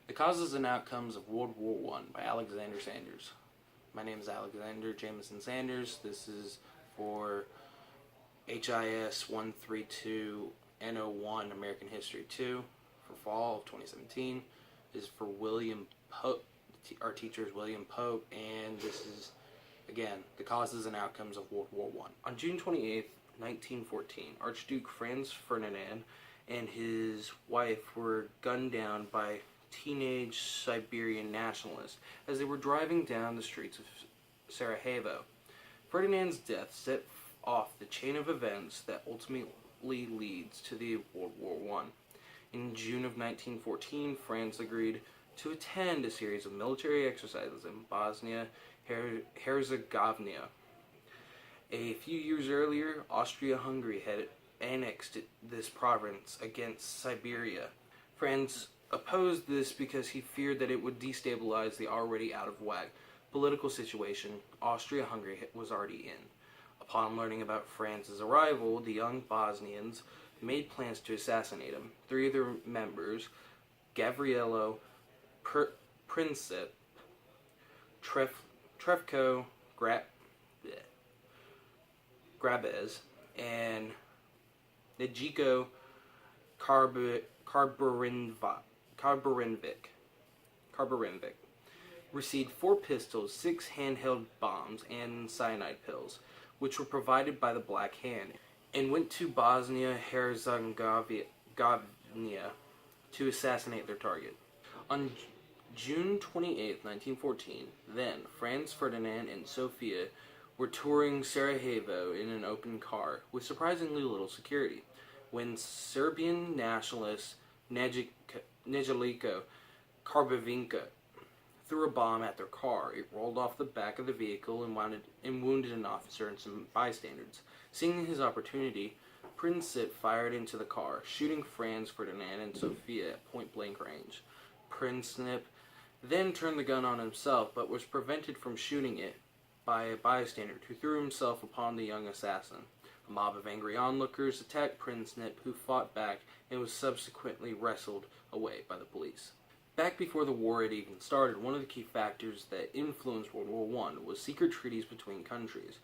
The Causes and Outcomes of World War One by Alexander Sanders. My name is Alexander Jameson Sanders. This is for HIS 132 N01 American History 2 for fall of 2017. This is for William Pope. Our teacher is William Pope, and this is, again, the causes and outcomes of World War One. On June 28th, 1914, Archduke Franz Ferdinand and his wife were gunned down by teenage Siberian nationalists as they were driving down the streets of Sarajevo. Ferdinand's death set off the chain of events that ultimately leads to the World War One. In June of 1914, France agreed to attend a series of military exercises in Bosnia-Herzegovina. A few years earlier, Austria-Hungary had annexed this province against Siberia. France opposed this because he feared that it would destabilize the already out-of-whack political situation Austria-Hungary was already in. Upon learning about France's arrival, the young Bosnians made plans to assassinate him. Three of their members, Gavrilo Princip, Trefko Grabez, and Nejiko Karbarinvik, received 4 pistols, 6 handheld bombs, and cyanide pills, which were provided by the Black Hand, and went to Bosnia-Herzegovina to assassinate their target. On June 28, 1914, then, Franz Ferdinand and Sofia were touring Sarajevo in an open car with surprisingly little security when Serbian nationalist Nejeliko Karbavinka threw a bomb at their car. It rolled off the back of the vehicle and wounded an officer and some bystanders. Seeing his opportunity, Princip fired into the car, shooting Franz Ferdinand and Sofia at point-blank range. Princip then turned the gun on himself, but was prevented from shooting it by a bystander who threw himself upon the young assassin. A mob of angry onlookers attacked Princip, who fought back and was subsequently wrestled away by the police. Back before the war had even started, one of the key factors that influenced World War I was secret treaties between countries.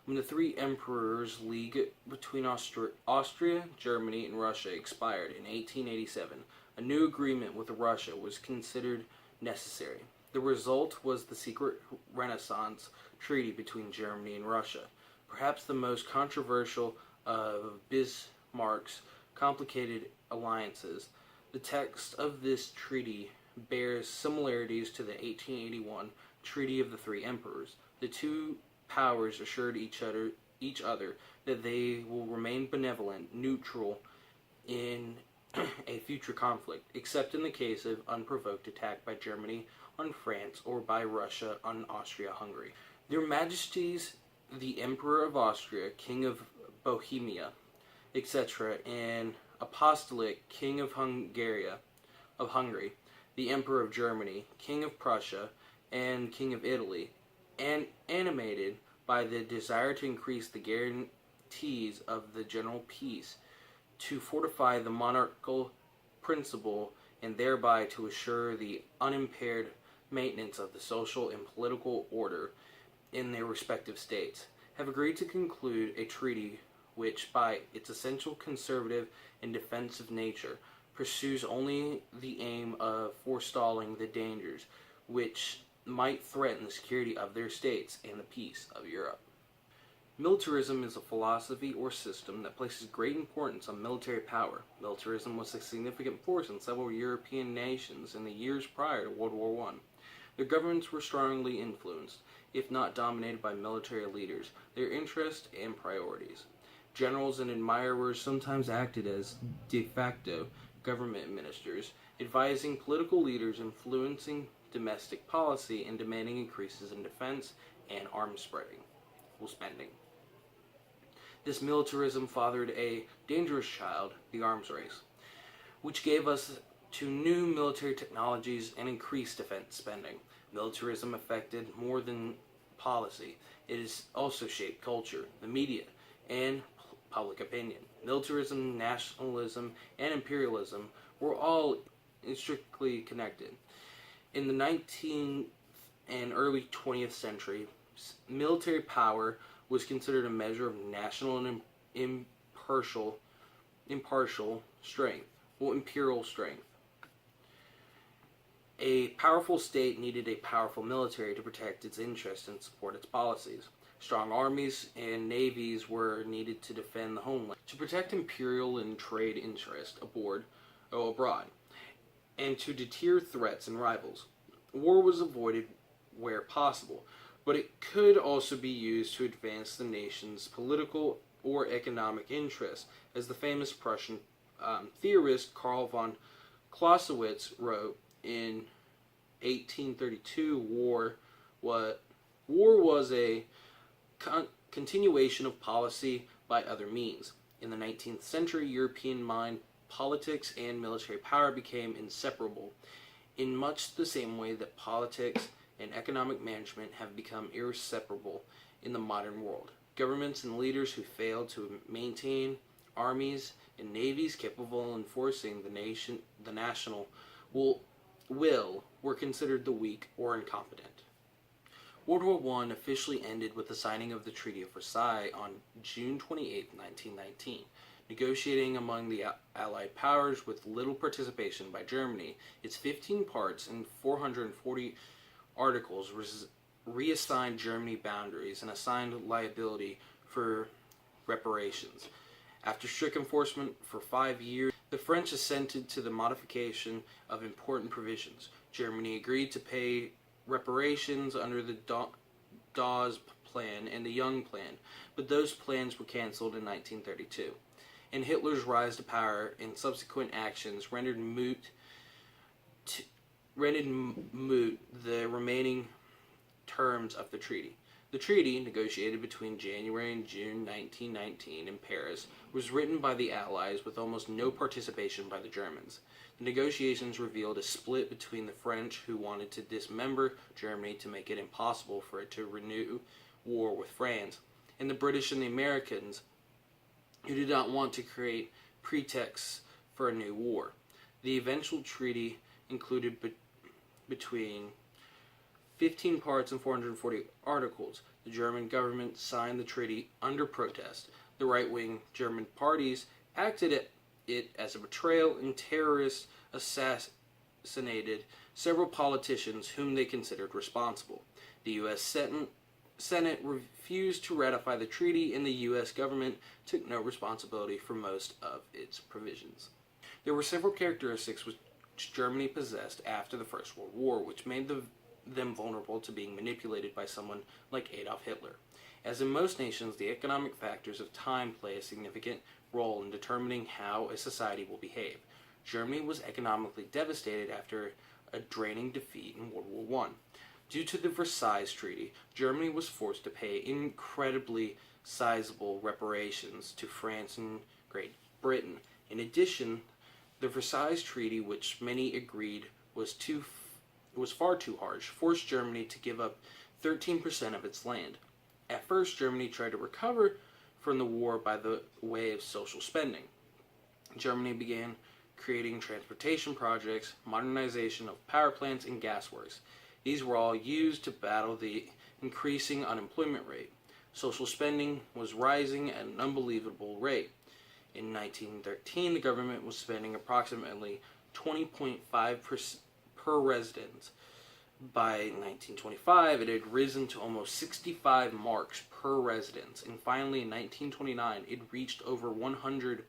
When the Three Emperors League between Austria, Germany, and Russia expired in 1887, a new agreement with Russia was considered necessary. The result was the secret Renaissance Treaty between Germany and Russia, perhaps the most controversial of Bismarck's complicated alliances. The text of this treaty bears similarities to the 1881 Treaty of the Three Emperors. The two powers assured each other that they will remain benevolent, neutral in a future conflict, except in the case of unprovoked attack by Germany on France or by Russia on Austria-Hungary. Their Majesties, the Emperor of Austria, King of Bohemia, etc., and Apostolic King of Hungary, the Emperor of Germany, King of Prussia, and King of Italy, and animated by the desire to increase the guarantees of the general peace, to fortify the monarchical principle, and thereby to assure the unimpaired maintenance of the social and political order in their respective states, have agreed to conclude a treaty which, by its essential conservative and defensive nature, pursues only the aim of forestalling the dangers which might threaten the security of their states and the peace of Europe. Militarism is a philosophy or system that places great importance on military power. Militarism was a significant force in several European nations in the years prior to World War I. Their governments were strongly influenced, if not dominated by military leaders, their interests and priorities. Generals and admirers sometimes acted as de facto government ministers, advising political leaders, influencing domestic policy, and demanding increases in defense and arms spending. This militarism fathered a dangerous child, the arms race, which gave us to new military technologies and increased defense spending. Militarism affected more than policy. It has also shaped culture, the media, and public opinion. Militarism, nationalism, and imperialism were all intricately connected. In the 19th and early 20th century, military power was considered a measure of national and impartial strength, imperial strength. A powerful state needed a powerful military to protect its interests and support its policies. Strong armies and navies were needed to defend the homeland, to protect imperial and trade interests abroad, and to deter threats and rivals. War was avoided where possible, but it could also be used to advance the nation's political or economic interests, as the famous Prussian theorist Karl von Clausewitz wrote in 1832. War was a continuation of policy by other means. In the 19th century, European mind, politics, and military power became inseparable, in much the same way that politics and economic management have become inseparable in the modern world. Governments and leaders who failed to maintain armies and navies capable of enforcing the national will were considered the weak or incompetent. World War I officially ended with the signing of the Treaty of Versailles on June 28, 1919. Negotiating among the Allied powers with little participation by Germany, its 15 parts and 440 articles reassigned Germany boundaries and assigned liability for reparations. After strict enforcement for 5 years, the French assented to the modification of important provisions. Germany agreed to pay reparations under the Dawes Plan and the Young Plan, but those plans were cancelled in 1932. And Hitler's rise to power and subsequent actions rendered moot the remaining terms of the treaty. The treaty, negotiated between January and June 1919 in Paris, was written by the Allies with almost no participation by the Germans. The negotiations revealed a split between the French, who wanted to dismember Germany to make it impossible for it to renew war with France, and the British and the Americans, who did not want to create pretexts for a new war. The eventual treaty included between 15 parts and 440 articles. The German government signed the treaty under protest. The right-wing German parties acted it as a betrayal, and terrorists assassinated several politicians whom they considered responsible. The U.S. Senate refused to ratify the treaty, and the U.S. government took no responsibility for most of its provisions. There were several characteristics which Germany possessed after the First World War, which made them vulnerable to being manipulated by someone like Adolf Hitler. As in most nations, the economic factors of time play a significant role in determining how a society will behave. Germany was economically devastated after a draining defeat in World War I. Due to the Versailles Treaty, Germany was forced to pay incredibly sizable reparations to France and Great Britain. In addition, the Versailles Treaty, which many agreed was far too harsh, forced Germany to give up 13% of its land. At first, Germany tried to recover from the war by the way of social spending. Germany began creating transportation projects, modernization of power plants, and gas works. These were all used to battle the increasing unemployment rate. Social spending was rising at an unbelievable rate. In 1913, the government was spending approximately 20.5% per resident. By 1925, it had risen to almost 65 marks per resident, and finally in 1929, it reached over 100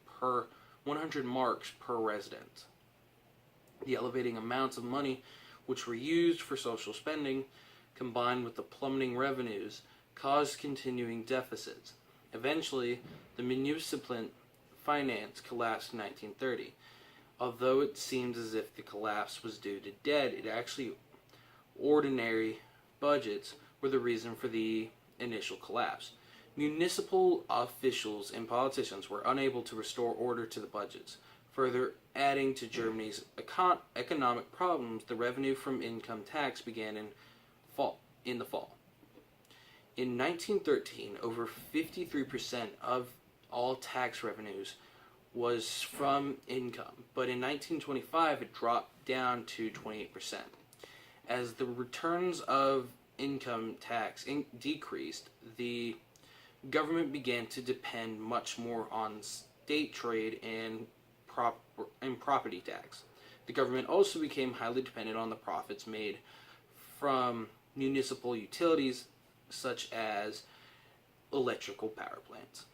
marks per resident. The elevating amounts of money which were used for social spending, combined with the plummeting revenues, caused continuing deficits. Eventually, the municipal finance collapsed in 1930. Although it seems as if the collapse was due to debt, it actually ordinary budgets were the reason for the initial collapse. Municipal officials and politicians were unable to restore order to the budgets. Further adding to Germany's economic problems, the revenue from income tax began in the fall. In 1913, over 53% of all tax revenues was from income, but in 1925 it dropped down to 28%. As the returns of income tax decreased, the government began to depend much more on state trade and property tax. The government also became highly dependent on the profits made from municipal utilities such as electrical power plants.